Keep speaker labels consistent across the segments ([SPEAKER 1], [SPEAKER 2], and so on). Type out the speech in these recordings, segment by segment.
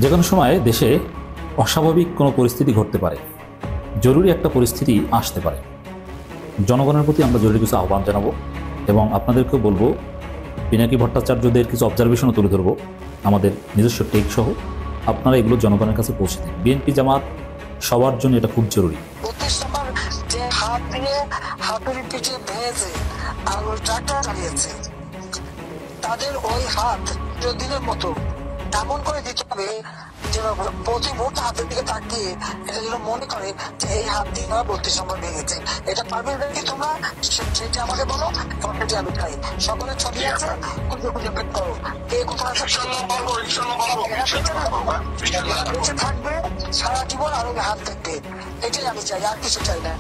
[SPEAKER 1] যে কোনো সময় দেশে অস্বাভাবিক কোনো পরিস্থিতি ঘটতে পারে, জরুরি একটা পরিস্থিতি আসতে পারে। জনগণের প্রতি আমরা জরুরি কিছু আহ্বান জানাবো এবং আপনাদেরকেও বলবো, পিনাকি ভট্টাচার্যদের কিছু অবজারভেশনও তুলে ধরবো আমাদের নিজস্ব টেক সহ। আপনারা এগুলো জনগণের কাছে পৌঁছে দিন। বিএনপি জামাত সবার জন্য এটা খুব জরুরি।
[SPEAKER 2] যে হাত দিয়ে হাতুড়ি পিঠে ভেঙেছে আর ওই ট্রাক্টর চালিয়েছে, তাদের ওই হাত দিনের মতো এমন করে দিতে হবে যেন প্রতি মুহূর্তে হাতের দিকে তাকিয়ে এটা যেন মনে করে যে এই হাত দিয়ে ওরা 32 নম্বর ভেঙেছে। এটা পারবে নাকি তোমরা? সেটা আমাকে বলো, সেটা আমি খাই। সকলের ছবি আছে, খুঁজে খুঁজে বের করো কে কোথায় আছে। বেঁচে থাকবে সারা জীবন আর ওই হাত থাকবে, এটাই আমি চাই, আর কিছু চাই না।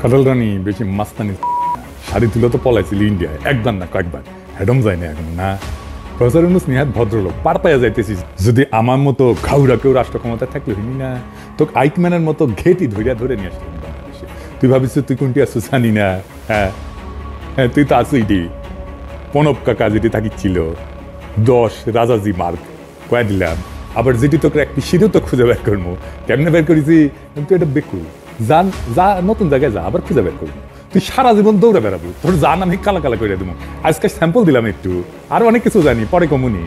[SPEAKER 3] কাটাল রানী বেশি মাস্তানি শাড়ি তুলে তো পলাইছিল ইন্ডিয়ায়, একবার না কয়েকবার, হেডম যায় না এখন না। প্রফেসর ইউনূস নিহাত ভদ্রলোক, পার পাইয়া যাইতেছিস। যদি আমার মতো ঘাউরা কেউ রাষ্ট্র ক্ষমতায় থাকলে হইনি না, তোকে আইকম্যানের মতো ঘেটি ধরিয়া ধরে নিয়ে আসলাম বাংলাদেশে। তুই ভাবিস তুই কোনটি আসু জানি না? হ্যাঁ হ্যাঁ, তুই তো আসুই ডি প্রণব কাকা যেটি থাকিছিল 10 রাজাজি মার্ক কয়ে দিলাম। আবার যেটি তোকে এক পিসিরও তো খুঁজে বের করবো। কেমনে বের করেছি তুই এটা বেকু জান, যা নতুন জায়গায় যা, আবার খুঁজে বের করবো। তুই সারা জীবন দৌড়ে বেড়াবো, তোর জান আমি কালা কালা করে দেবো। আজকে স্যাম্পল দিলাম একটু, আর অনেক কিছু জানি, পরে কমুনি।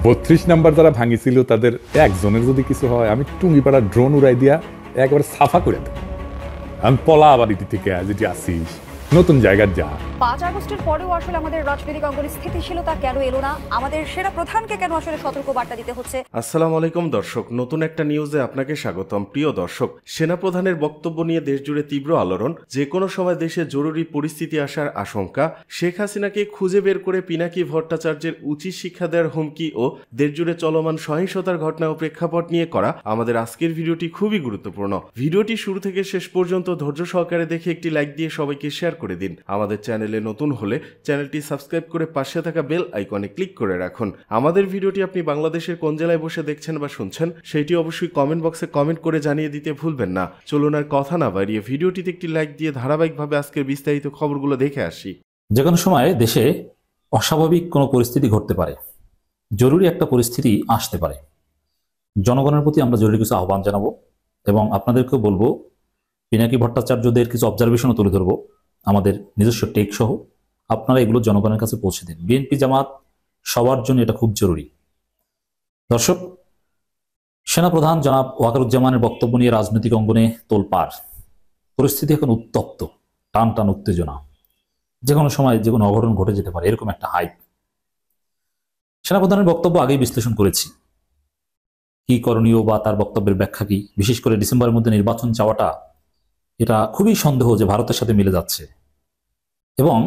[SPEAKER 3] 32 নাম্বার যারা ভাঙিছিল তাদের একজনের যদি কিছু হয়, আমি টুঙ্গিপাড়া ড্রোন উড়াই দিয়া একবারে সাফা করে দেবো। আমি পলা আবার ইতি থেকে যেটি আসিস নতুন জায়গার যা।
[SPEAKER 4] 5 আগস্টের পরেও আসলে আমাদের রাজনৈতিক অঙ্গনে স্থিতিশীলতা কেন এলো না? আমাদের সেনা প্রধানকে কেন আসলে সতর্ক বার্তা দিতে হচ্ছে?
[SPEAKER 5] আসসালামু আলাইকুম দর্শক, নতুন একটা নিউজে আপনাকে স্বাগতম। প্রিয় দর্শক, সেনাপ্রধানের বক্তব্য নিয়ে দেশজুড়ে তীব্র আলোড়ন। যে কোনো সময় দেশে জরুরি পরিস্থিতি আসার আশঙ্কা। শেখ হাসিনাকে খুঁজে বের করে পিনাকি ভট্টাচার্যের উচিত শিক্ষা দেওয়ার হুমকি ও দেশজুড়ে চলমান সহিংসতার ঘটনা ও প্রেক্ষাপট নিয়ে করা আমাদের আজকের ভিডিওটি খুবই গুরুত্বপূর্ণ। ভিডিওটি শুরু থেকে শেষ পর্যন্ত ধৈর্য সহকারে দেখে একটি লাইক দিয়ে সবাইকে শেয়ার করে দিন। আমাদের চ্যানেলে নতুন হলে চ্যানেলটি সাবস্ক্রাইব করে পাশে থাকা বেল আইকনে ক্লিক করে রাখুন। আমাদের ভিডিওটি আপনি বাংলাদেশের কোন জেলায় বসে দেখছেন বা শুনছেন সেটি অবশ্যই কমেন্ট বক্সে কমেন্ট করে জানিয়ে দিতে ভুলবেন না। চলুন আর কথা না বাড়িয়ে ভিডিওটিতে একটি লাইক দিয়ে ধারাবাহিকভাবে আজকের বিস্তারিত খবরগুলো দেখে আসি।
[SPEAKER 1] যে কোনো সময় দেশে অস্বাভাবিক কোনো পরিস্থিতি ঘটতে পারে, জরুরি একটা পরিস্থিতি আসতে পারে। জনগণের প্রতি আমরা জরুরি কিছু আহ্বান জানাবো এবং আপনাদেরকেও বলবো, পিনাকি ভট্টাচার্যদের কিছু অবজারভেশনও তুলে ধরবো আমাদের নিজস্ব টেক সহ। আপনারা এগুলো জনগণের কাছে পৌঁছে দিন। বিএনপি জামাত সবার জন্য এটা খুব জরুরি। দর্শক, সেনাপ্রধান জনাব ওয়াকারুজ্জামানের বক্তব্য নিয়ে রাজনৈতিক অঙ্গনে তোলপাড়। পরিস্থিতি এখন উত্তপ্ত, টান টান উত্তেজনা। যে কোনো সময় যে কোনো অঘটন ঘটে যেতে পারে, এরকম একটা হাইপ। সেনাপ্রধানের বক্তব্য আগেই বিশ্লেষণ করেছি, কি করণীয় বা তার বক্তব্যের ব্যাখ্যা কি। বিশেষ করে ডিসেম্বরের মধ্যে নির্বাচন চাওয়াটা, এটা খুবই সন্দেহ যে ভারতের সাথে মিলে যাচ্ছে এবং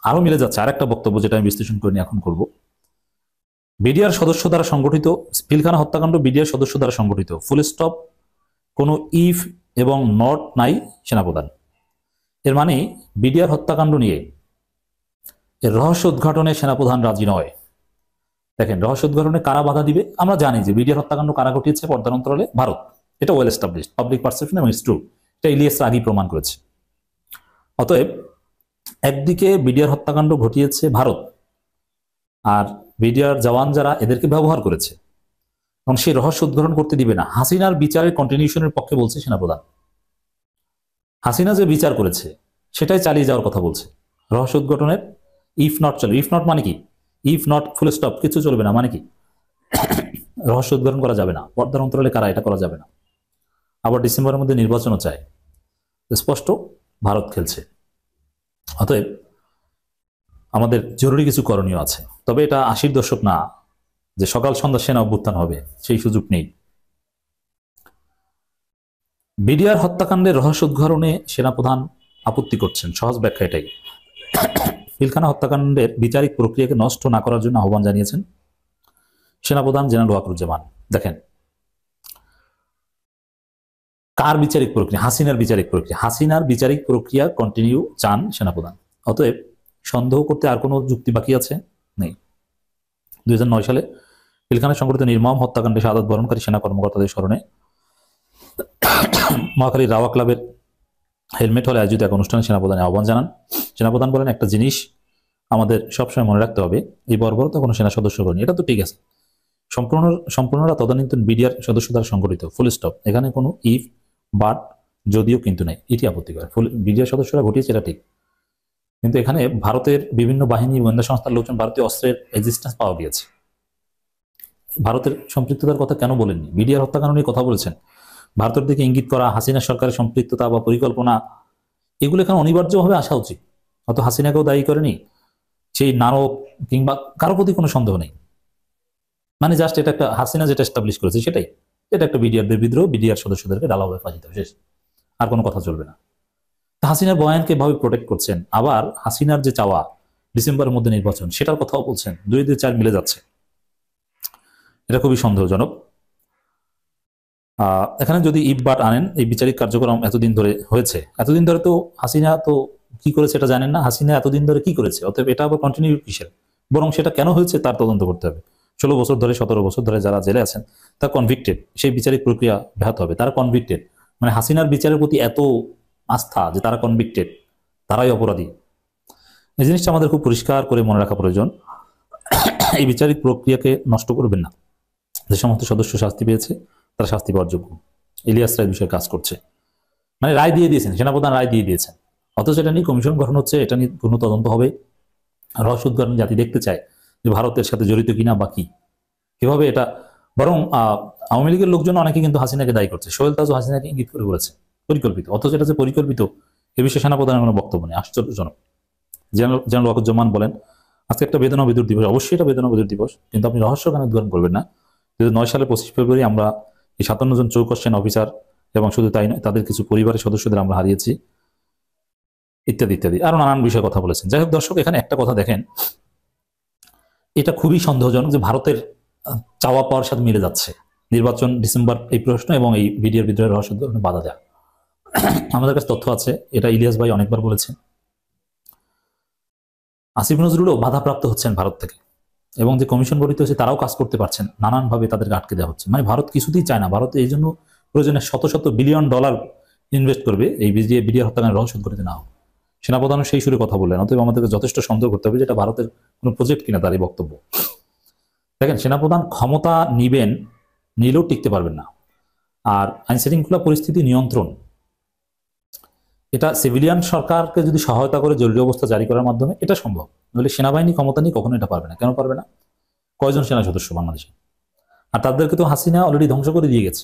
[SPEAKER 1] আরো মিলে যাচ্ছে। আর একটা বক্তব্য যেটা আমি বিশ্লেষণ করে এখন করব, বিডিআর সদস্য দ্বারা সংগঠিত পিলখানা হত্যাকাণ্ড বিডিআর সদস্য দ্বারা সংগঠিত, ফুল স্টপ, কোনো ইফ এবং নট নাই সেনাপ্রধান। এর মানে বিডিআর হত্যাকাণ্ড নিয়ে এর রহস্য উদ্ঘাটনে সেনাপ্রধান রাজি নয়। দেখেন, রহস্য উদ্ঘাটনে কারা বাধা দিবে? আমরা জানি যে বিডিআর হত্যাকাণ্ড কারা ঘটিয়েছে, পর্দার অন্তরালে ভারত। এটা ওয়েল এস্টাবলিশড পাবলিক পারসেপশন এবং ইটস ট্রু। এটা ইলিয়াস আগেই প্রমাণ করেছে। অতএব একদিকে বিডিআর হত্যাকাণ্ড ঘটিয়েছে ভারত, আর বিডিআর জওয়ান যারা এদেরকে ব্যবহার করেছে, কারণ সেই রহস্য উদ্ঘাটন করতে দিবে না। হাসিনার বিচারের কন্টিনিউশনের পক্ষে বলছে সেনাপ্রধান। হাসিনা যে বিচার করেছে সেটাই চালিয়ে যাওয়ার কথা বলছে। রহস্য উদ্ঘাটনের ইফ নট চলবে। ইফ নট মানে কি? ইফ নট ফুল স্টপ, কিছু চলবে না মানে কি? রহস্য উদ্ঘাটন করা যাবে না। পর্দার অন্তরালে কারা, এটা করা যাবে না। আবার ডিসেম্বরের মধ্যে নির্বাচনও চায়, স্পষ্ট ভারত খেলছে। অতএব আমাদের জরুরি কিছু করণীয় আছে। তবে এটা 80-র দশক না যে সকাল সন্ধ্যা সেনা অভ্যুত্থান হবে, সেই সুযোগ নেই। বিডিআর হত্যাকাণ্ডের রহস্য উদ্ঘাটনে সেনাপ্রধান আপত্তি করছেন। সহজ ব্যাখ্যা এটাই, পিলখানা হত্যাকাণ্ডের বিচারিক প্রক্রিয়াকে নষ্ট না করার জন্য আহ্বান জানিয়েছেন সেনাপ্রধান জেনারেল ওয়াকারুজ্জামান। দেখেন, কার বিচারিক প্রক্রিয়া? হাসিনার বিচারিক প্রক্রিয়া। হাসিনার বিচারিক প্রক্রিয়া কন্টিনিউ চান সেনাপ্রধান। অতএব সন্দেহ করতে আর কোনো যুক্তি বাকি আছে? নেই। 2009 সালে পিলখানায় সংঘটিত নির্মম হত্যাকাণ্ডে শাহাদাত বরণকারী সেনা কর্মকর্তাদের স্মরণে মহাখালী রাওয়া ক্লাবের হেলমেট হলে আয়োজিত এক অনুষ্ঠানে সেনাপ্রধান আহ্বান জানান। সেনাপ্রধান বলেন, একটা জিনিস আমাদের সবসময় মনে রাখতে হবে, এই বর্বরতা কোনো সেনা সদস্য করেনি। এটা তো ঠিক আছে, সম্পূর্ণরা তদানীন্তন বিডিআর সদস্য দ্বারা সংগঠিত, ফুল স্টপ। এখানে কোনো ইফ বাট যদিও কিন্তু নাই, এটি আপত্তিকর। বিডিআর সদস্যরা ঘটিয়েছে এটা ঠিক, কিন্তু এখানে ভারতের বিভিন্ন বাহিনী গোয়েন্দা সংস্থার লোকজন ভারতীয় অস্ত্রের এক্সিস্টেন্স পাওয়া গিয়েছে। ভারতের সম্পৃক্ততার কথা কেন বলেননি? বিডিআর হত্যাকাণ্ড নিয়ে কথা বলেছেন, ভারতের দিকে ইঙ্গিত করা, হাসিনা সরকারের সম্পৃক্ততা বা পরিকল্পনা, এগুলো এখানে অনিবার্যভাবে আসা উচিত। অত হাসিনাকেও দায়ী করেনি, সেই নারক কিংবা কারো প্রতি কোনো সন্দেহ নেই। মানে জাস্ট এটা একটা হাসিনা যেটা এস্টাবলিশ করেছে সেটাই, এটা একটা বিডিআরদের বিদ্রোহ, বিডিআর সদস্যদেরকে ডালাভাবে ফাঁসিতে হবে, শেষ। আর কোনো কথা চলবে না। হাসিনার বয়ানকে এভাবে প্রোটেক্ট করছেন, আবার হাসিনার যে চাওয়া ডিসেম্বরের মধ্যে নির্বাচন, সেটার কথাও বলছেন, 2-2-4 মিলে যাচ্ছে। এটা খুবই সন্দেহজনক। এখানে যদি ইটবাট আনেন, এই বিচারিক কার্যক্রম এতদিন ধরে হয়েছে, এতদিন ধরে তো হাসিনা তো কি করেছে এটা জানেন না, হাসিনা এতদিন ধরে কি করেছে, অতএব এটা আবার কন্টিনিউ কিসের? বরং সেটা কেন হয়েছে তার তদন্ত করতে হবে। 16 বছর ধরে 17 বছর ধরে যারা জেলে আছেন তারা কনভিক্টেড, সেই বিচারিক প্রক্রিয়া ব্যাহত হবে। তারা কনভিক্টেড, মানে হাসিনার বিচারের প্রতি এত আস্থা যে তারা কনভিক্টেড, তারাই অপরাধী। এই জিনিসটা আমাদের খুব পরিষ্কার করে মনে রাখা প্রয়োজন। এই বিচারিক প্রক্রিয়াকে নষ্ট করবেন না। যে সমস্ত সদস্য শাস্তি পেয়েছে তারা শাস্তি পাওয়ার যোগ্য। ইলিয়াস রায় বিষয়ে কাজ করছে, মানে রায় দিয়ে দিয়েছেন, সেনাপ্রধান রায় দিয়ে দিয়েছেন, অথচ এটা নিয়ে কমিশন গঠন হচ্ছে, এটা নিয়ে পূর্ণ তদন্ত হবে। রহস্য উদ্ঘাটন জাতি দেখতে চায় যে ভারতের সাথে জড়িত কিনা বা কি, কিভাবে এটা। বরং আওয়ামী লীগের লোকজন অনেকে কিন্তু হাসিনাকে দায়ী করছে, সোহেল তাজও হাসিনাকে ইঙ্গিত করে বলেছে পরিকল্পিত, অথচ এটা যে পরিকল্পিত এ বিষয়ে সেনাপ্রধানের কোনো বক্তব্য নেই। আশ্চর্যজনক। জেনারেল ওয়াকুজ্জামান বলেন, আজকে একটা বেদনা বিদুর দিবস, অবশ্যই এটা বেদনা বিদুর দিবস, কিন্তু আপনি রহস্য কেন উদ্ঘাটন করবেন না? 2009 সালের 25 ফেব্রুয়ারি আমরা এই 57 জন চৌকস সেনা অফিসার এবং শুধু তাই নয়, তাদের কিছু পরিবারের সদস্যদের আমরা হারিয়েছি, ইত্যাদি ইত্যাদি, আরো নানান বিষয়ে কথা বলেছেন। যাই হোক দর্শক, এখানে একটা কথা দেখেন, এটা খুবই সন্দেহজনক যে ভারতের চাওয়া পাওয়ার সাথে মিলে যাচ্ছে নির্বাচন ডিসেম্বর, এই প্রশ্ন এবং এই বিডিআর বিদ্রোহের রহস্য উদ্ঘাটনে বাধা দেয়। আমাদের কাছে তথ্য আছে, এটা ইলিয়াস ভাই অনেকবার বলেছেন। আসিফ নজরুলও বাধাপ্রাপ্ত হচ্ছেন ভারত থেকে, এবং যে কমিশন গঠিত হয়েছে তারাও কাজ করতে পারছেন, নানানভাবে তাদেরকে আটকে দেওয়া হচ্ছে। মানে ভারত কিছুতেই চায় না, ভারত এই জন্য প্রয়োজনে শত শত বিলিয়ন ডলার ইনভেস্ট করবে এই বিডিআর হত্যাকাণ্ডের রহস্য উদ্ঘাটিত না হোক। সেনাপ্রধানও সেই সুরে কথা বললেন, অতএব আমাদেরকে যথেষ্ট সন্দেহ করতে হবে যে এটা ভারতের কোনো প্রজেক্ট কিনা, তার এই বক্তব্য। দেখেন, সেনাপ্রধান ক্ষমতা নিলেও টিকতে পারবেন না। আর আইন শৃঙ্খলা পরিস্থিতি নিয়ন্ত্রণ, এটা সিভিলিয়ান সরকারকে যদি সহায়তা করে জরুরি অবস্থা জারি করার মাধ্যমে এটা সম্ভব, নইলে সেনাবাহিনী ক্ষমতা নিয়ে কখনো এটা পারবে না। কেন পারবে না? কয়জন সেনা সদস্য বাংলাদেশে? আর তাদেরকে তো হাসিনা অলরেডি ধ্বংস করে দিয়ে গেছে।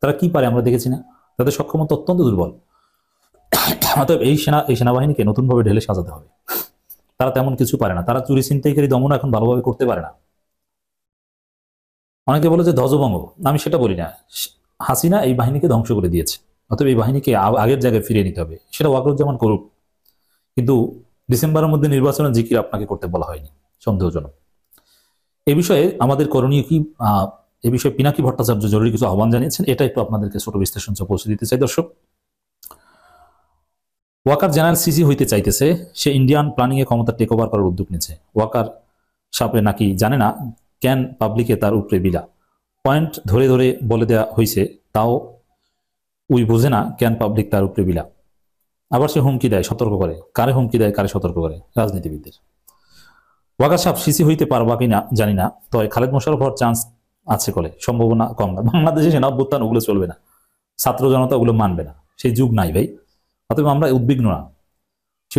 [SPEAKER 1] তারা কি পারে আমরা দেখেছি না? তাদের সক্ষমতা অত্যন্ত দুর্বল। অতএব এই সেনাবাহিনীকে নতুনভাবে ঢেলে সাজাতে হবে। তারা তেমন কিছু পারে না, তারা চুরি ছিনতাইকারী দমন এখন ভালোভাবে করতে পারে না। অনেকে বলে যে ধ্বজভঙ্গ, আমি সেটা বলি না। হাসিনা এই বাহিনীকে ধ্বংস করে দিয়েছে, অতএব এই বাহিনীকে আগের জায়গায় ফিরিয়ে নিতে হবে। সেটা ওয়াকরুজ্জামান করুক, কিন্তু ডিসেম্বরের মধ্যে নির্বাচনের জিকির আপনাকে করতে বলা হয়নি, সন্দেহজনক। এই বিষয়ে আমাদের করণীয় কি, এই বিষয়ে পিনাকি ভট্টাচার্য জরুরি কিছু আহ্বান জানিয়েছেন, এটা একটু আপনাদেরকে ছোট বিশ্লেষণ পৌঁছে দিতে চাই। দর্শক, ওয়াকার জেনারেল সিসি হইতে চাইতেছে, সে ইন্ডিয়ান প্ল্যানিং এ ক্ষমতা টেক ওভার করার উদ্যোগ নিচ্ছে। ওয়াকার সাপে নাকি জানে না কেন পাবলিকে তার উপরে বিলা, পয়েন্ট ধরে ধরে বলে দেওয়া হয়েছে, তাও উই বোঝে না কেন পাবলিক তার উপরে বিলা। আবার সে হুমকি দেয়, সতর্ক করে। কারে হুমকি দেয়, কারে সতর্ক করে? রাজনীতিবিদদের। ওয়াকার সাপ সিসি হইতে পারবা কিনা জানি না, তবে খালেদ মোশাররফ হওয়ার চান্স আছে বলে, সম্ভাবনা কম না। বাংলাদেশে সেনা অভ্যুত্থান ওগুলো চলবে না, ছাত্র জনতা ওগুলো মানবে না, সেই যুগ নাই ভাই। অতএব আমরা উদ্বিগ্ন না। সে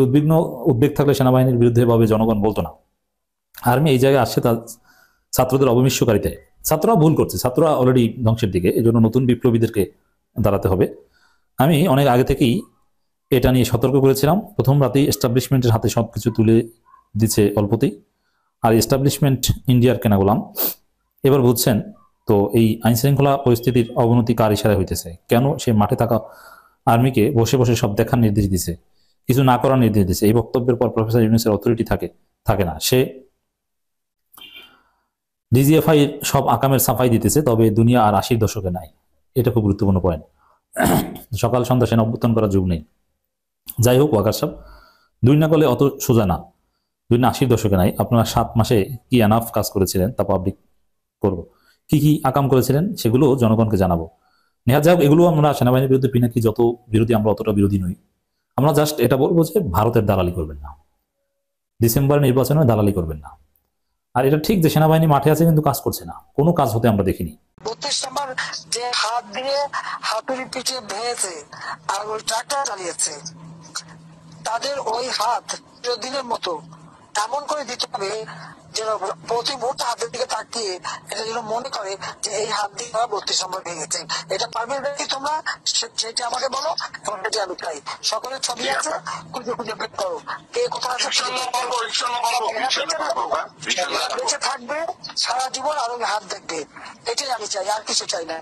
[SPEAKER 1] উদ্বেগ থাকলে সেনাবাহিনীর বিরুদ্ধে ভাবে জনগণ বলতো না। আর্মি এই জায়গায় আসছে তার ছাত্রদের অবমিশ্বকারিতায়। ছাত্ররা ভুল করছে, ছাত্ররা অলরেডি ধ্বংসের দিকে, এই জন্য নতুন বিপ্লবীদেরকে দাঁড়াতে হবে। আমি অনেক আগে থেকেই এটা নিয়ে সতর্ক করেছিলাম। প্রথম রাতেই এস্টাবলিশমেন্টের হাতে সবকিছু তুলে দিচ্ছে অল্পতেই, আর এস্টাবলিশমেন্ট ইন্ডিয়ার কেনা গোলাম। এবার বুঝছেন তো এই আইন শৃঙ্খলা পরিস্থিতির অবনতি কার ইশারায় হইতেছে, কেন সে মাঠে থাকা আর্মিকে বসে বসে সব দেখার নির্দেশ দিছে, কিছু না করার নির্দেশ দিছে। এই বক্তব্যের পর প্রফেসর ইউনূসের অথরিটি থাকে না। সে ডিজিএফআই সব আকামের সাফাই দিতেছে, তবে দুনিয়া আর 80 দশকে নাই। এটা খুব গুরুত্বপূর্ণ পয়েন্ট। সকাল সন্ধ্যা সেনা অভ্যুত্থান করার যুগ নেই। যাই হোক, ওয়াকার সাহেব, দুই না করলে অত সোজা না। 80 দশকে নাই। আপনারা 7 মাসে কি এনাফ কাজ করেছিলেন তা পাবলিক করবো। কি কি আকাম করেছিলেন সেগুলো জনগণকে জানাবো। নেহাত যাই হোক, এগুলো আমরা সেনাবাহিনীর বিরুদ্ধে পিনাকি যত বিরোধী, আমরা অতটা বিরোধী নই। আমরা জাস্ট এটা বলবো যে ভারতের দালালি করবেন না, ডিসেম্বর নির্বাচনে দালালি করবেন না। আর এটা ঠিক যে সেনাবাহিনী মাঠে আছে কিন্তু কাজ করছে না, কোনো কাজ হতে আমরা দেখিনি।
[SPEAKER 2] 32 নম্বর যে হাত দিয়ে হাতুড়ি পিঠে ভেঙেছে আর ওই ট্রাক্টর চালিয়েছে, তাদের ওই হাত চিরদিনের মতো এমন করে দিতে হবে যেন প্রতি মুহূর্তে হাতের দিকে তাকিয়ে এটা যেন মনে করে যে এই হাত দিয়ে 32 নম্বর ভেঙেছে। এটা পারবে নাকি তোমরা? সেটা আমাকে বলো, এবং সেটা আমি চাই। সকলের ছবি আছে, খুঁজে খুঁজে বের করো কে কোথায় আছে। বেঁচে থাকবে সারা জীবন আর ওই হাত দেখবে, এটাই আমি চাই, আর কিছু চাই না।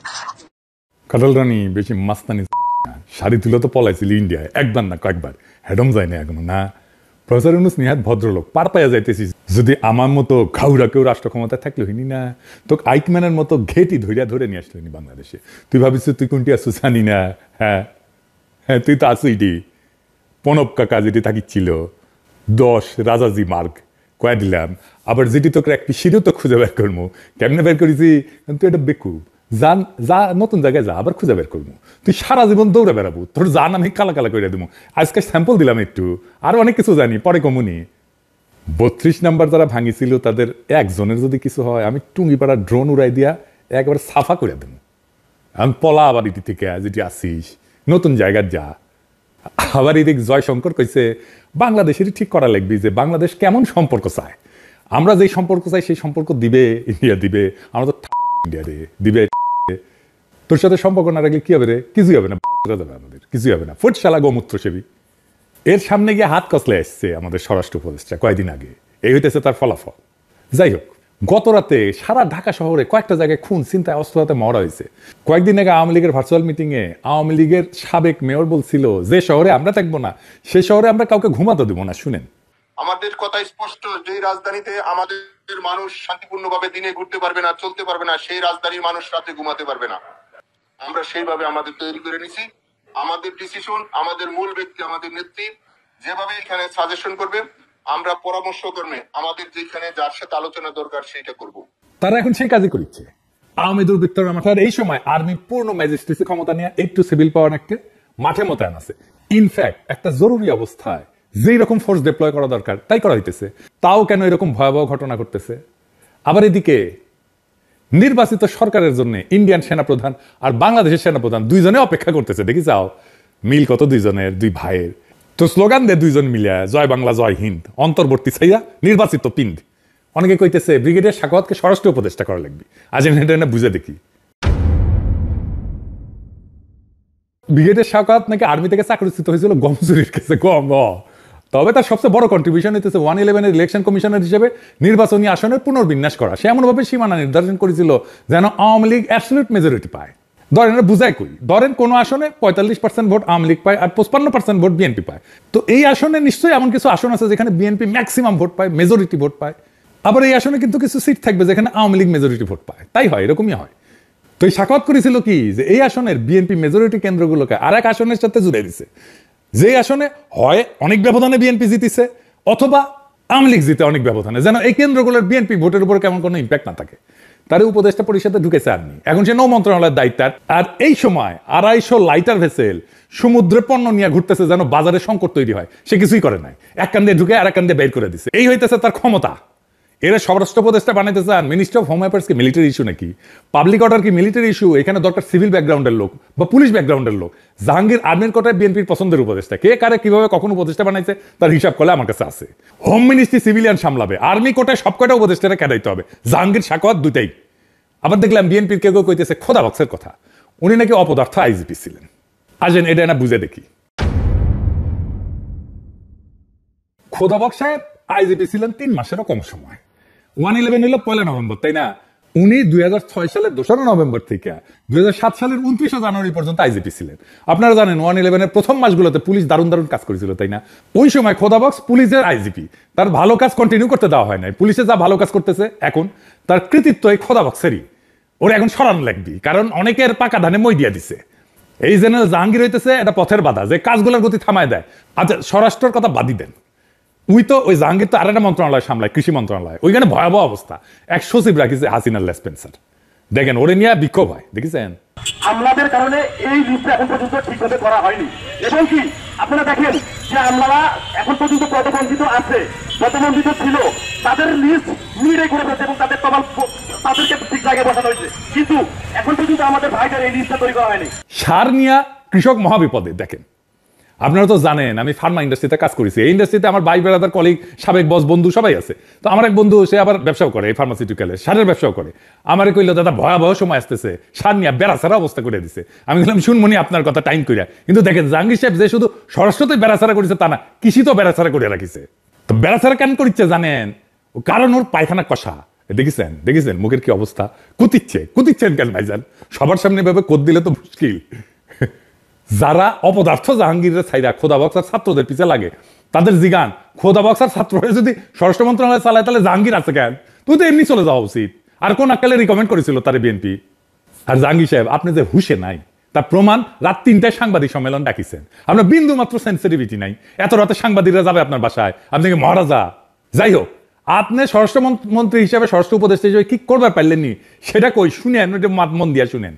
[SPEAKER 3] কাটাল রানী বেশি মাস্তানি না, শাড়ি তুলে তো পলাইছিল ইন্ডিয়ায়, একবার না কয়েকবার, হেডম যায় না এখনো না। প্রফেসর ইউনূস নিহাত ভদ্রলোক, পার পাইয়া যাইতেছি। যদি আমার মতো ঘাউরা কেউ রাষ্ট্র ক্ষমতায় থাকলে হইনি না, তোকে আইকম্যানের মতো ঘেটি ধরে নিয়ে আসলে হইনি বাংলাদেশে। তুই ভাবিস তুই কোনটি আসু জানি না? হ্যাঁ হ্যাঁ, তুই তো আসুইডি প্রণব কাকা যেটি থাকিছিল 10 রাজাজি মার্গ কয়ে দিলাম। আবার যেটি তোকে একটি সিঁড়িও তো খুঁজে বের করবো, কেমনে বের করেছি তুই এটা বেকুব। জান যা নতুন জায়গায় যা, আবার খুঁজে বের করবো। তুই সারা জীবন দৌড়ে বেড়াবো, তোর জান আমি কালা কালা করে দেবো। আজকে স্যাম্পল দিলাম একটু, আরো অনেক কিছু জানি, পরে কমুনি। 32 নাম্বার যারা ভাঙিছিল তাদের একজনের যদি কিছু হয়, আমি টুঙ্গিপাড়া ড্রোন উড়াই দিয়া একবারে সাফা করে দেবো। আমি পলা আবার ইটি থেকে যেটি আসিস, নতুন জায়গায় যা। আবার এদিক জয়শঙ্কর কইছে বাংলাদেশেরই ঠিক করা লাগবে যে বাংলাদেশ কেমন সম্পর্ক চায়। আমরা যেই সম্পর্ক চাই সেই সম্পর্ক দিবে ইন্ডিয়া, দিবে। আমরা তো ইন্ডিয়া দিবে। তোর সাথে সম্পর্ক না রাখলে কি হবে রে? কিছুই হবে না, যাবে আমাদের কিছুই হবে না। ফুটশালা গোমূত্র সেবী এর সামনে গিয়ে হাত কসলে আসছে আমাদের স্বরাষ্ট্র উপদেষ্টা কয়েকদিন আগে। এই হইতেছে তার ফলাফল। যাই হোক, গত রাতে সারা ঢাকা শহরে কয়েকটা জায়গায় খুন, চিন্তায়, অস্ত্র হাতে মরা হয়েছে। কয়েকদিন আগে আওয়ামী লীগের ভার্চুয়াল মিটিং এ আওয়ামী লীগের সাবেক মেয়র বলছিল যে শহরে আমরা থাকবো না সে শহরে আমরা কাউকে ঘুমাতে দেবো না। শুনেন,
[SPEAKER 6] আমাদের কথা স্পষ্ট, যে রাজধানীতে আমাদের মানুষ শান্তিপূর্ণভাবে দিনে ঘুরতে পারবে না, চলতে পারবে না, সেই রাজধানীর মানুষ রাতে ঘুমাতে পারবে না। আমরা সেইভাবে আমাদের তৈরি করে নিছি। আমাদের ডিসিশন, আমাদের মূল ব্যক্তি, আমাদের নেত্রী যেভাবে এখানে সাজেশন করবে, আমরা পরামর্শ করবে, আমাদের যেখানে যার সাথে আলোচনা দরকার সেইটা করব।
[SPEAKER 3] তারা এখন সেই কাজই করছে। আওয়ামী দুর্বৃত্তরা মাথার এই সময় আর্মি পূর্ণ ম্যাজিস্ট্রেসি ক্ষমতা নিয়ে একটু সিভিল পাওয়ার একটা মাঠে মোতায়েন আছে। ইনফ্যাক্ট একটা জরুরি অবস্থায় যেই রকম ফোর্স ডিপ্লয় করা দরকার তাই করা হইতেছে। তাও কেন এরকম ভয়াবহ ঘটনা ঘটতেছে? আবার এদিকে নির্বাচিত সরকারের জন্য ইন্ডিয়ান সেনাপ্রধান আর বাংলাদেশের সেনাপ্রধান দুইজনে অপেক্ষা করতেছে। দেখি যাও মিল কত দুইজনের, দুই ভাইয়ের। তো স্লোগান দেয় দুইজন মিলিয়া, জয় বাংলা জয় হিন্দ, অন্তর্বর্তী ছাইয়া নির্বাচিত পিন্ড। অনেকে কইতেছে ব্রিগেডিয়ার সাখাওয়াতকে স্বরাষ্ট্র উপদেষ্টা করা লাগবে। আজ এটা বুঝে দেখি। ব্রিগেডিয়ার সাখাওয়াত নাকি আর্মি থেকে চাকরিচ্যুত হয়েছিল গম চুরির কাছে, গম। তবে তার সবচেয়ে বড় কন্ট্রিবিউশন হইতেছে 111 ইলেকশন কমিশনার হিসেবে নির্বাচনী আসনের পুনর্বিন্যাস করা। সে এমনভাবে সীমানা নির্ধারণ করেছিল যেন আওয়ামী লীগ অ্যাবসলিউট মেজরিটি পায়। ধরেন বুঝাই কই, ধরেন কোন আসনে 45% ভোট আওয়ামী লীগ পায় আর 55% ভোট বিএনপি পায়। তো এই আসনে নিশ্চয়ই এমন কিছু আসন আছে যেখানে বিএনপি ম্যাক্সিমাম ভোট পায়, মেজরিটি ভোট পায়। আবার এই আসনে কিন্তু কিছু সিট থাকবে যেখানে আওয়ামী লীগ মেজরিটি ভোট পায়। তাই হয়, এরকমই হয়। তো এই সাখাওয়াত করেছিল কি যে এই আসনের বিএনপি মেজরিটি কেন্দ্রগুলোকে আর এক আসনের সাথে জুড়ে দিছে, যে আসনে হয় অনেক ব্যবধানে বিএনপি জিতেছে অথবা আওয়ামী লীগ জিতে অনেক ব্যবধানে, যেন এই কেন্দ্রগুলোর বিএনপি ভোটের উপর কেমন কোনো ইম্প্যাক্ট না থাকে। তার উপদেষ্টা পরিষদে ঢুকেছে আর্মি, এখন সে নৌ মন্ত্রণালয়ের দায়িত্ব। আর এই সময় 250 লাইটার ভেসেল সমুদ্রে পণ্য নিয়ে ঘুরতেছে যেন বাজারে সংকট তৈরি হয়। সে কিছুই করে নাই, এক কান দিয়ে ঢুকে আর এক কান দিয়ে বের করে দিছে। এই হইতেছে তার ক্ষমতা। এরা স্বরাষ্ট্র উপদেষ্টা বানাইতে চান। মিনিস্টার অফ হোম অ্যাফেয়ার্স কি মিলিটারি ইস্যু নাকি? পাবলিক অর্ডার কি মিলিটারি ইস্যু? এখানে দরকার সিভিল ব্যাকগ্রাউন্ডের লোক বা পুলিশ ব্যাকগ্রাউন্ডের লোক। জাহাঙ্গীর আর্মির কোটায় বিএনপির পছন্দের উপদেষ্টা। কে কারে কিভাবে কখন উপদেষ্টা বানাইছে তার হিসাব করলে আমার কাছে আছে। হোম মিনিস্ট্রি সিভিলিয়ান সামলাবে, আর্মি কোটায় সব কয়টা উপদেষ্টারা কেদাইতে হবে। জাহাঙ্গীর সাখাওয়াত দুইটাই। আবার দেখলাম বিএনপির কেউ কইতেছে খোদা বক্সের কথা, উনি নাকি অপদার্থ আইজিপি ছিলেন। আসেন এটা না বুঝে দেখি। খোদা বক্স সাহেব আইজিপি ছিলেন 3 মাসেরও কম সময়। 111 হলো 1 নভেম্বর, তাই না? উনি 2006 সালের 2 নভেম্বর থেকে 2007 সালের 29 জানুয়ারি পর্যন্ত আইজিপি ছিলেন। আপনারা জানেন 111 প্রথম মাসগুলোতে পুলিশ দারুণ দারুণ কাজ করেছিল, তাই না? ওই সময় খোদা বক্স পুলিশের আইজিপি, তার ভালো কাজ কন্টিনিউ করতে দেওয়া হয় নাই। পুলিশে যা ভালো কাজ করতেছে এখন তার কৃতিত্ব এই খোদা বক্সেরই। ওরা এখন সরান লাগবি, কারণ অনেকের পাকা ধানে মই দিয়া দিছে। এই জেনারেল জাহাঙ্গীর হইতেছে এটা পথের বাধা যে কাজগুলোর গতি থামায় দেয়। আচ্ছা স্বরাষ্ট্রের কথা বাদই দেন, ওই জাহাঙ্গীর তো আর একটা মন্ত্রণালয় সামলায়, কৃষি মন্ত্রণালয়। ওইখানে ভয়াবহ অবস্থা। এক সচিব রাখিছে হাসিনার লেসপেন্সার, দেখেন ওরে নিয়ে বিক্ষোভ হয়, দেখেছেন?
[SPEAKER 7] হামলাদের কারণে এই লিস্টটা এখন পর্যন্ত ঠিকভাবে করা হয়নি, এবং কি আপনারা দেখেন যে আমলারা এখন পর্যন্ত প্রতিবন্ধিত আছে। প্রতিবন্ধী ছিল তাদের লিস্ট নিজেই করে ফেলছে এবং তাদের তাদেরকে ঠিক জায়গায় বসানো হয়েছে, কিন্তু এখন পর্যন্ত আমাদের ভাইদের এই লিস্টটা তৈরি করা হয়নি।
[SPEAKER 3] সার নিয়ে কৃষক মহাবিপদে। দেখেন, আপনারা তো জানেন আমি ফার্মা ইন্ডাস্ট্রিতে কাজ করেছি। এই ইন্ডাস্ট্রিতে আমার ভাই ব্রাদার কলিগ সাবেক বস বন্ধু সবাই আছে। তো আমার এক বন্ধু, সে আবার ব্যবসাও করে, এই ফার্মাসিউটিক্যালের সারের ব্যবসাও করে। আমারে কইলো দাদা ভয়াবহ সময় আসতেছে, সার নিয়ে বেড়াছাড়া অবস্থা করে দিছে। আমি বললাম শুনমনি আপনার কথা টাইম কইরা, কিন্তু দেখেন জাহাঙ্গীর সাহেব যে শুধু স্বরাষ্ট্রতে বেড়াছাড়া করেছে তা না, কৃষি তো বেড়াছাড়া করে রাখিছে। তো বেড়াছাড়া কেন করিচ্ছে জানেন? কারণ ওর পায়খানা কষা। দেখেছেন মুখের কি অবস্থা, কুতিচ্ছেন কেন ভাইজান? সবার সামনে ভাবে কোদ দিলে তো মুশকিল। যারা অপদার্থ জাহাঙ্গীরের ছাইরা খোদা বক্সার ছাত্রদের পিছে লাগে, তাদের জিগান খোদা বক্সার ছাত্ররা যদি স্বরাষ্ট্র মন্ত্রণালয় চালায় তাহলে জাহাঙ্গীর আছে কেন? তুই তো এমনি চলে যাওয়া উচিত। আর কোন আকালে রিকমেন্ড করেছিল তার বিএনপি? আর জাহাঙ্গীর সাহেব আপনি যে হুশে নাই তার প্রমাণ রাত 3টায় সাংবাদিক সম্মেলন ডাকিছেন। আপনার বিন্দু মাত্র সেন্সিটিভিটি নাই। এত রাতে সাংবাদিকরা যাবে আপনার বাসায়? আপনি কি মহারাজা? যাই হোক, আপনি স্বরাষ্ট্র মন্ত্রী হিসেবে, স্বরাষ্ট্র উপদেষ্টা হিসেবে কি করবার পারলেননি সেটা কই শুনেন, মন দিয়া শুনেন।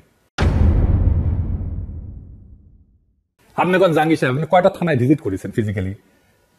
[SPEAKER 3] আপনি কোন জাহাঙ্গীর সাহেব, আপনি কয়টা থানায় ভিজিট করেছেন ফিজিক্যালি?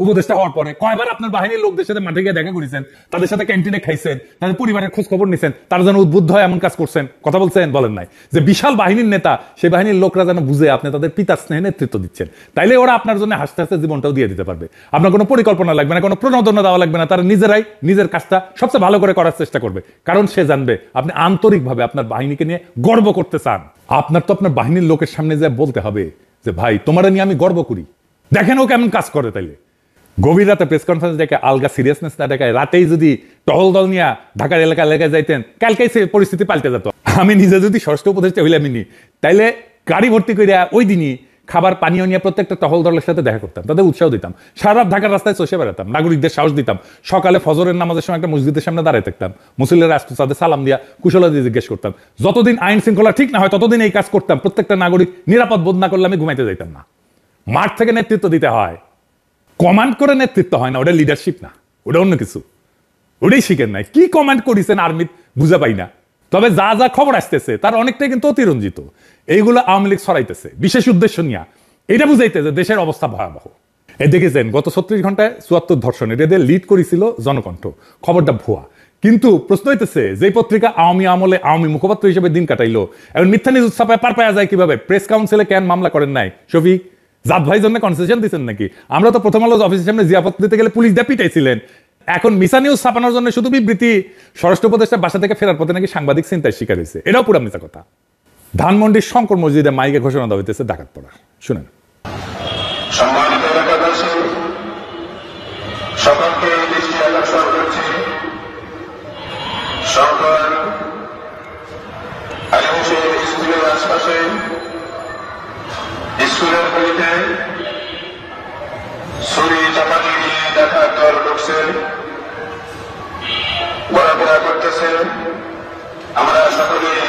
[SPEAKER 3] উপদেষ্টা হওয়ার পরে কয়বার আপনার বাহিনীর লোকদের সাথে মাঠে গিয়ে দেখা করেছেন, তাদের সাথে ক্যান্টিনে খাইছেন, তাদের পরিবারের খোঁজ খবর নিছেন, তারা যেন উদ্বুদ্ধ হয় এমন কাজ করছেন? কথা বলছেন? বলেন নাই। যে বিশাল বাহিনীর নেতা, সেই বাহিনীর লোকরা যেন বুঝে আপনি তাদের পিতার স্নেহে নেতৃত্ব দিচ্ছেন, তাইলে ওরা আপনার জন্য হাসতে হাসতে জীবনটাও দিয়ে দিতে পারবে। আপনার কোনো পরিকল্পনা লাগবে না, কোনো প্রণোদনা দেওয়া লাগবে না। তারা নিজেরাই নিজের কাজটা সবচেয়ে ভালো করে করার চেষ্টা করবে, কারণ সে জানবে আপনি আন্তরিকভাবে আপনার বাহিনীকে নিয়ে গর্ব করতে চান। আপনার তো আপনার বাহিনীর লোকের সামনে যে বলতে হবে যে ভাই তোমারা নিয়ে আমি গর্ব করি, দেখেন ও কেমন কাজ করে। তাইলে গভীর রাতে প্রেস কনফারেন্স ডেকে আলগা সিরিয়াসনেস না দেখায় রাতেই যদি টহল দল নিয়ে ঢাকার এলাকায় যাইতেন, কালকেই সে পরিস্থিতি পাল্টে যেত। আমি নিজে যদি স্বরাষ্ট্র উপদেষ্টা হইলামই, তাইলে গাড়ি ভর্তি করে ওই দিনই খাবার পানীয় নিয়ে প্রত্যেকটা টহল দলের সাথে দেখা করতাম, তাদের উৎসাহ দিতাম, সারা ঢাকার রাস্তায় চষে বেড়াতাম, নাগরিকদের সাহস দিতাম। সকালে ফজরের নামাজের সময় একটা মসজিদের সামনে দাঁড়ায় থাকতাম, মুসল্লিরা আসতো, তাদের সালাম দিয়া কুশলাদি জিজ্ঞেস করতাম। যতদিন আইন শৃঙ্খলা ঠিক না হয় ততদিন এই কাজ করতাম। প্রত্যেকটা নাগরিক নিরাপদ বোধ না করলে আমি ঘুমাইতে যাইতাম না। মাঠ থেকে নেতৃত্ব দিতে হয়, কমান্ড করে নেতৃত্ব হয় না। ওটা লিডারশিপ না, ওটা অন্য কিছু। ওটাই শিখেন নাই। কি কমান্ড করেছেন আর্মির বুঝা পাই না। তবে যা যা খবর আসতেছে তার অনেকটাই কিন্তু অতিরঞ্জিত। এইগুলো আওয়ামী লীগ ছড়াইতেছে বিশেষ উদ্দেশ্য নিয়ে, এটা বুঝাইতেছে দেশের অবস্থা ভয়াবহ। দেখেছেন গত 36 ঘন্টায় 74 ধর্ষণ, এদের লিড করেছিল জনকণ্ঠ। খবরটা ভুয়া, কিন্তু প্রশ্ন হইতেছে যে পত্রিকা আওয়ামী আমলে আওয়ামী মুখপাত্র হিসেবে দিন কাটাইলো, এখন মিথ্যা নিউজ ছাপায় পার পাওয়া যায় কিভাবে? প্রেস কাউন্সিলে কেন মামলা করেন নাই? শফিক জাত ভাই জন্য কনসেশন দিচ্ছেন নাকি? আমরা তো প্রথম আলো অফিসের সামনে জিয়াপত দিতে গেলে পুলিশ দিয়ে পিটাইছিলেন। এখন মিছা নিউজ ছাপানোর জন্য শুধু বিবৃতি। স্বরাষ্ট্র উপদেষ্টা বাসা থেকে ফেরার পথে নাকি সাংবাদিক ছিনতাইয়ের শিকার হয়েছে, এটাও পুরো মিথ্যা কথা। ধানমন্ডির শঙ্কর মসজিদে মাইকে ঘোষণা দেওয়া হইতেছে ডাকাত পড়া, শুনেন।
[SPEAKER 6] সম্মানিত এলাকাবাসী, সকলকে দৃষ্টি আকর্ষণ করছি, সকল আলিমুসের স্কুলের আশপাশে, স্কুলের গলিতে ছুরি চাপাতি নিয়ে ডাকাত দল ঢুকছে, ঘোরাফেরা করতেছে। আমরা সকলেই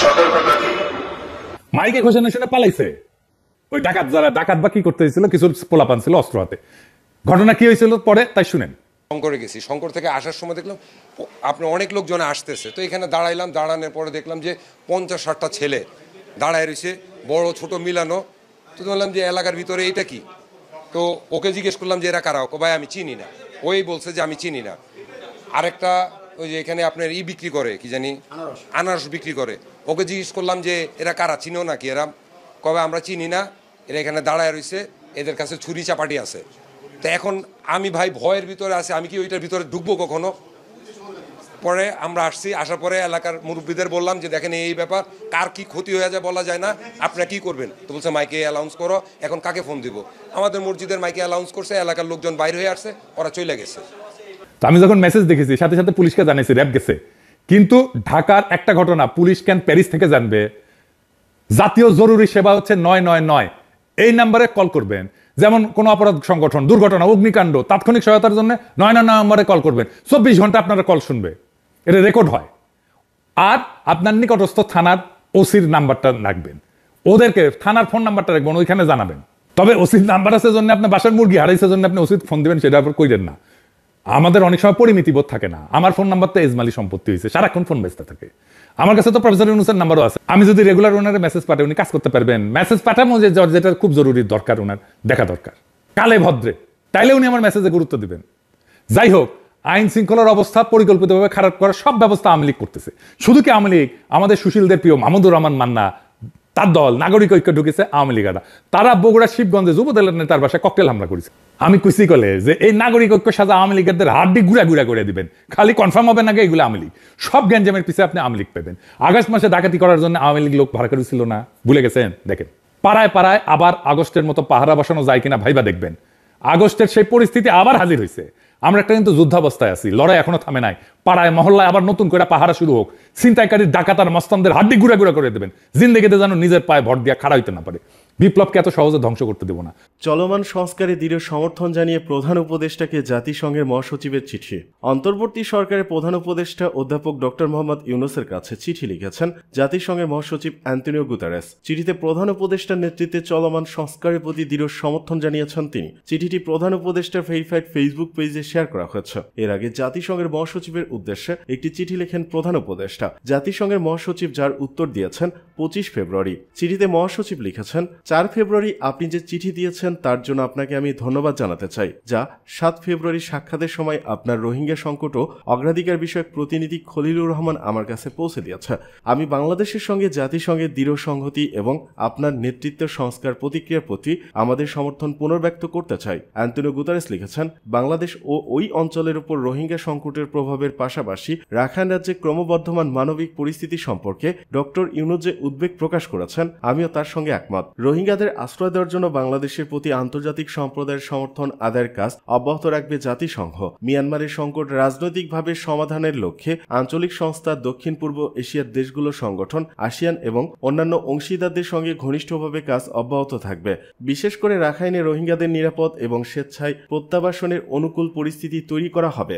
[SPEAKER 6] সতর্ক থাকি।
[SPEAKER 3] মাইকে ঘোষণা শুনে পালাইছে ওই ডাকাত। যারা ডাকাত বা কি করতে হয়েছিল, কিছু পোলাপান ছিল অস্ত্র হাতে। ঘটনা কি হয়েছিল পরে তাই শুনেন।
[SPEAKER 8] শঙ্করে গেছি, শঙ্কর থেকে আসার সময় দেখলাম আপনার অনেক লোকজন আসতেছে। তো এখানে দাঁড়াইলাম, দাঁড়ানোর পরে দেখলাম যে 50-60টা ছেলে দাঁড়ায় রয়েছে, বড় ছোট মিলানো। তো বললাম যে এলাকার ভিতরে এটা কি? তো ওকে জিজ্ঞেস করলাম যে এরা কারা? ও ভাই আমি চিনি না। ওই বলছে যে আমি চিনি না। আরেকটা ওই যে এখানে আপনার বিক্রি করে, কি জানি আনারস বিক্রি করে, ওকে জিজ্ঞেস করলাম যে এরা কারা, চিনো নাকি? এরা কবে আমরা চিনি না, এরা এখানে দাঁড়ায় রয়েছে, এদের কাছে ছুরি চাপাটি আছে। তো এখন আমি ভাই ভয়ের ভিতরে আছি, আমি কি ওইটার ভিতরে ঢুকবো কখনো? পরে আমরা আসছি, আসার পরে এলাকার মুরব্বীদের বললাম যে দেখেন এই ব্যাপার, কার কি ক্ষতি হয়ে যায় বলা যায় না, আপনারা কি করবেন? তো বলছে মাইকে অ্যালাউন্স করো। এখন কাকে ফোন দিব? আমাদের মসজিদের মাইকে অ্যালাউন্স করছে, এলাকার লোকজন বাইরে হয়ে আসছে, ওরা চলে গেছে।
[SPEAKER 3] আমি যখন মেসেজ দেখেছি সাথে সাথে পুলিশকে জানিয়েছি, র্যাব গেছে। কিন্তু ঢাকার একটা ঘটনা পুলিশ কেন প্যারিস থেকে জানবে? জাতীয় জরুরি সেবা হচ্ছে 999, এই নাম্বারে কল করবেন। যেমন কোনো অপরাধ সংগঠন, দুর্ঘটনা, অগ্নিকাণ্ড, তাৎক্ষণিক সহায়তার জন্য 999 নম্বরে কল করবেন। 24 ঘন্টা আপনারা কল শুনবে, এটা রেকর্ড হয়। আর আপনার নিকটস্থ থানার ওসির নাম্বারটা রাখবেন, ওদেরকে থানার ফোন নাম্বারটা রাখবেন, ওইখানে জানাবেন। তবে ওসির নাম্বার আছে জন্য আপনার বাসার মুরগি হারাইছে জন্য আপনি ওসির ফোন দিবেন, সেটা আবার কইরেন না। আমাদের অনেক সময় পরিমিতি বোধ থাকে না। আমার ফোন নাম্বার তো এজমালি সম্পত্তি হয়েছে, সারাক্ষণ ফোন ব্যস্ত থাকে। আমার কাছে তো প্রফেসর ইউনূসের নাম্বারও আছে। আমি যদি রেগুলার ওনারে মেসেজ পাঠাই, উনি কাজ করতে পারবেন। মেসেজ পাঠাবো যে যেটা খুব জরুরি দরকার, ওনার দেখা দরকার, কালে ভদ্রে তাইলে উনি আমার মেসেজে গুরুত্ব দিবেন। যাই হোক, আইন শৃঙ্খলার অবস্থা পরিকল্পিতভাবে খারাপ করার সব ব্যবস্থা আওয়ামী লীগ করতেছে। শুধু কি আওয়ামী লীগ, আমাদের সুশীলদের প্রিয় মাহমুদুর রহমান মান্না তার দল নাগরিক ঐক্য ঢুকেছে আওয়ামী লীগারা, তারা বগুড়া শিবগঞ্জে যুবদলের নেতার বাসায় ককটেল হামলা করেছে। আমি কুচি কলে যে এই নাগরিক ঐক্য সাজা আওয়ামী লীগের হাড্ডি গুড়া গুড়া করে দিবেন, খালি কনফার্ম হবে নাকি এগুলো আওয়ামী লীগ। সব গ্যাঞ্জামের পিছিয়ে আপনি আওয়ামী লীগ পাবেন। আগস্ট মাসে ডাকাতি করার জন্য আওয়ামী লীগ লোক ভাড়া করেছিল না, ভুলে গেছেন? দেখেন, পাড়ায় পাড়ায় আবার আগস্টের মতো পাহারা বসানো যায় কিনা ভাইবা দেখবেন। আগস্টের সেই পরিস্থিতি আবার হাজির হয়েছে। আমরা একটা কিন্তু যুদ্ধাবস্থায় আছি, লড়াই এখনো থামে নাই। পাড়ায় মহল্লায় আবার নতুন করে পাহারা শুরু হোক, ছিনতাইকারীর ডাকাতার মস্তানদের হাড্ডি গুড়া গুড়া করে দেবেন, জিন্দেগিতে যেন নিজের পায়ে ভর দিয়া খাড়া হইতে না পারে। বিপ্লবকে এত সহজে ধ্বংস করতে দেব না।
[SPEAKER 5] চলমান সংস্কারে দৃঢ় সমর্থন জানিয়ে প্রধান উপদেষ্টাকে জাতিসংঘের মহাসচিবের চিঠি। অন্তর্বর্তী সরকারের প্রধান উপদেষ্টা অধ্যাপক ডক্টর মোহাম্মদ ইউনূসের কাছে চিঠি লিখেছেন জাতিসংঘের মহাসচিব অ্যান্তোনিও গুতেরেস। চিঠিতে প্রধান উপদেষ্টার নেতৃত্বে চলমান সংস্কারের প্রতি দৃঢ় সমর্থন জানিয়েছেন তিনি। চিঠিটি প্রধান উপদেষ্টার ভেরিফাইড ফেসবুক পেজে শেয়ার করা হয়েছে। এর আগে জাতিসংঘের মহাসচিবের উদ্দেশ্যে একটি চিঠি লেখেন প্রধান উপদেষ্টা। জাতিসংঘের মহাসচিব যার উত্তর দিয়েছেন 25 ফেব্রুয়ারি। চিঠিতে মহাসচিব লিখেছেন, 4 ফেব্রুয়ারি আপনি যে চিঠি দিয়েছেন তার জন্য আপনাকে আমি ধন্যবাদ জানাতে চাই, যা 7 ফেব্রুয়ারি সাক্ষাতের সময় আপনার রোহিঙ্গা সংকট ও অগ্রাধিকার বিষয়ক প্রতিনিধি খলিলুর রহমান আমার কাছে পৌঁছে দিয়েছে। আমি বাংলাদেশের সঙ্গে জাতিসংঘের দৃঢ় সংহতি এবং আপনার নেতৃত্বের সংস্কার প্রতিক্রিয়ার প্রতি আমাদের সমর্থন পুনর্ব্যক্ত করতে চাই। অ্যান্তোনিও গুতেরেস লিখেছেন, বাংলাদেশ ও ওই অঞ্চলের উপর রোহিঙ্গা সংকটের প্রভাবের পাশাপাশি রাখাইন রাজ্যে ক্রমবর্ধমান মানবিক পরিস্থিতি সম্পর্কে ডক্টর ইউনূস যে উদ্বেগ প্রকাশ করেছেন, আমিও তার সঙ্গে একমত। রোহিঙ্গাদের আশ্রয় দেওয়ার জন্য বাংলাদেশের প্রতি আন্তর্জাতিক সম্প্রদায়ের সমর্থন আদায়ের কাজ অব্যাহত রাখবে জাতিসংঘ। মিয়ানমারের সংকট রাজনৈতিকভাবে সমাধানের লক্ষ্যে আঞ্চলিক সংস্থা, দক্ষিণ পূর্ব এশিয়ার দেশগুলোর সংগঠন, আসিয়ান এবং অন্যান্য অংশীদারদের সঙ্গে ঘনিষ্ঠভাবে কাজ অব্যাহত থাকবে। বিশেষ করে রাখাইনে রোহিঙ্গাদের নিরাপদ এবং স্বেচ্ছায় প্রত্যাবাসনের অনুকূল পরিস্থিতি তৈরি করা হবে।